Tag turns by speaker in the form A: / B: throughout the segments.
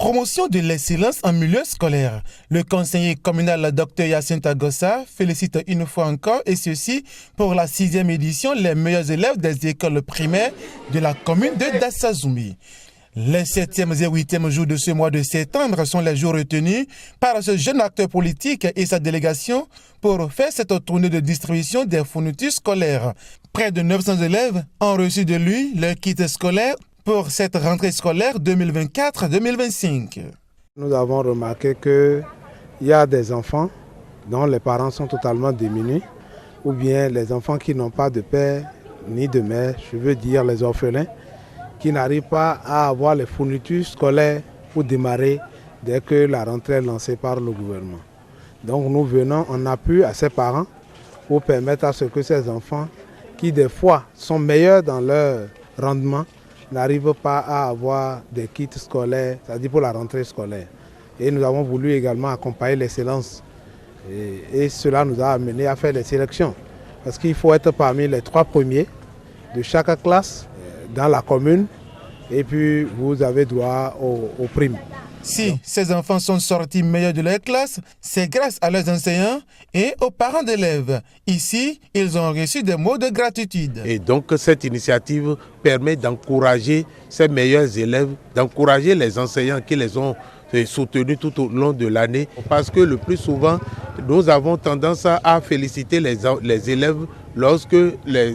A: promotion de l'excellence en milieu scolaire. Le conseiller communal Dr Hyacinthe Agossa félicite une fois encore, et ceci pour la 6e édition, les meilleurs élèves des écoles primaires de la commune de Dassazoumi. Les 7e et 8e jours de ce mois de septembre sont les jours retenus par ce jeune acteur politique et sa délégation pour faire cette tournée de distribution des fournitures scolaires. Près de 900 élèves ont reçu de lui leur kit scolaire pour cette rentrée scolaire 2024-2025.
B: Nous avons remarqué qu'il y a des enfants dont les parents sont totalement démunis, ou bien les enfants qui n'ont pas de père ni de mère, je veux dire les orphelins, qui n'arrivent pas à avoir les fournitures scolaires pour démarrer dès que la rentrée est lancée par le gouvernement. Donc nous venons en appui à ces parents pour permettre à ce que ces enfants, qui des fois sont meilleurs dans leur rendement, n'arrivent pas à avoir des kits scolaires, c'est-à-dire pour la rentrée scolaire. Et nous avons voulu également accompagner l'excellence. Et cela nous a amené à faire des sélections. Parce qu'il faut être parmi les 3 premiers de chaque classe dans la commune, et puis vous avez droit aux primes.
A: Si ces enfants sont sortis meilleurs de leur classe, c'est grâce à leurs enseignants et aux parents d'élèves. Ici, ils ont reçu des mots de gratitude.
C: Et donc cette initiative permet d'encourager ces meilleurs élèves, d'encourager les enseignants qui les ont soutenus tout au long de l'année. Parce que le plus souvent, nous avons tendance à féliciter les élèves lorsque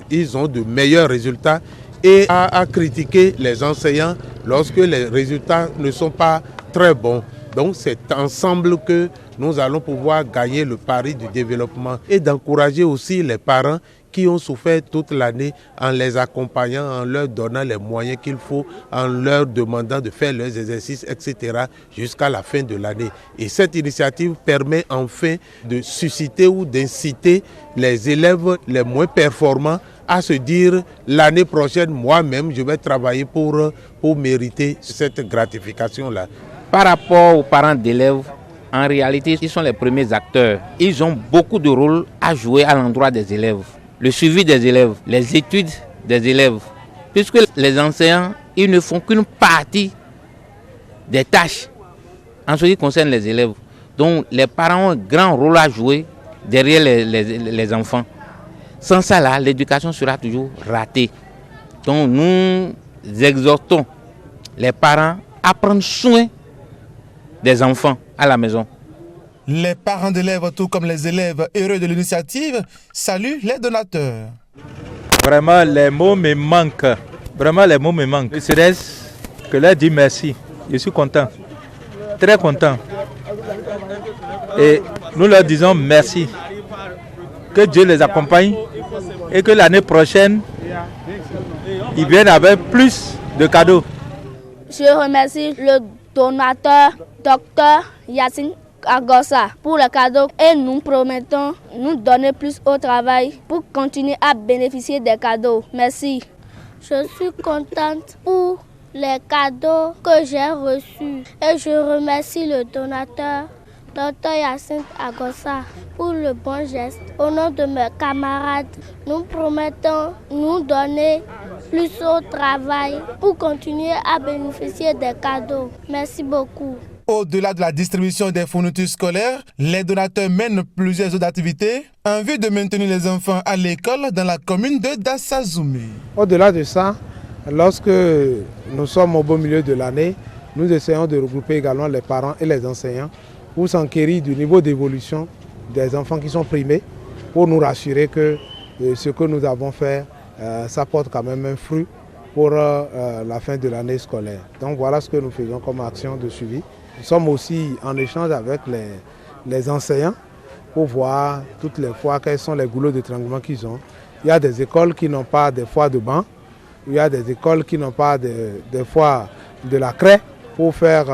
C: ils ont de meilleurs résultats, et à critiquer les enseignants lorsque les résultats ne sont pas très bons. Donc c'est ensemble que nous allons pouvoir gagner le pari du développement et d'encourager aussi les parents qui ont souffert toute l'année en les accompagnant, en leur donnant les moyens qu'il faut, en leur demandant de faire leurs exercices, etc. jusqu'à la fin de l'année. Et cette initiative permet enfin de susciter ou d'inciter les élèves les moins performants à se dire l'année prochaine, moi-même, je vais travailler pour mériter cette gratification-là.
D: Par rapport aux parents d'élèves, en réalité, ils sont les premiers acteurs. Ils ont beaucoup de rôles à jouer à l'endroit des élèves. Le suivi des élèves, les études des élèves. Puisque les enseignants, ils ne font qu'une partie des tâches en ce qui concerne les élèves. Donc les parents ont un grand rôle à jouer derrière les enfants. Sans ça, là, l'éducation sera toujours ratée. Donc nous exhortons les parents à prendre soin des enfants à la maison.
A: Les parents d'élèves, tout comme les élèves heureux de l'initiative, saluent les donateurs.
E: Vraiment, les mots me manquent. Vraiment, les mots me manquent. Ne serait-ce que leur dire merci. Je suis content, très content. Et nous leur disons merci. Que Dieu les accompagne et que l'année prochaine, ils viennent avec plus de cadeaux.
F: Je remercie le donateur, Dr Hyacinthe Agossa, pour le cadeau, et nous promettons nous donner plus au travail pour continuer à bénéficier des cadeaux. Merci. Je suis contente pour les cadeaux que j'ai reçus et je remercie le donateur Dr Hyacinthe Agossa pour le bon geste. Au nom de mes camarades, nous promettons nous donner plus au travail pour continuer à bénéficier des cadeaux. Merci beaucoup.
A: Au-delà de la distribution des fournitures scolaires, les donateurs mènent plusieurs autres activités en vue de maintenir les enfants à l'école dans la commune de Dassazoumi.
B: Au-delà de ça, lorsque nous sommes au beau milieu de l'année, nous essayons de regrouper également les parents et les enseignants pour s'enquérir du niveau d'évolution des enfants qui sont primés, pour nous rassurer que ce que nous avons fait, ça porte quand même un fruit pour la fin de l'année scolaire. Donc voilà ce que nous faisons comme action de suivi. Nous sommes aussi en échange avec les enseignants pour voir toutes les fois quels sont les goulots d'étranglement qu'ils ont. Il y a des écoles qui n'ont pas des fois de banc, il y a des écoles qui n'ont pas des fois de la craie pour faire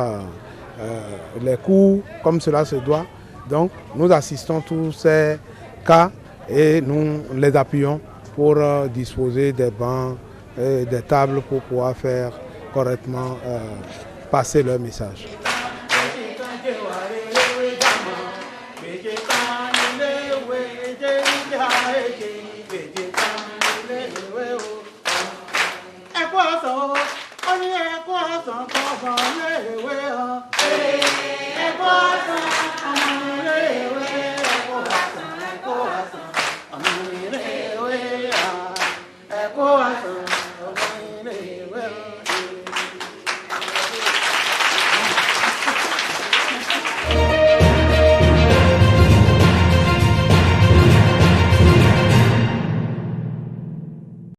B: les cours comme cela se doit. Donc nous assistons tous ces cas et nous les appuyons pour disposer des bancs et des tables pour pouvoir faire correctement passer leur message.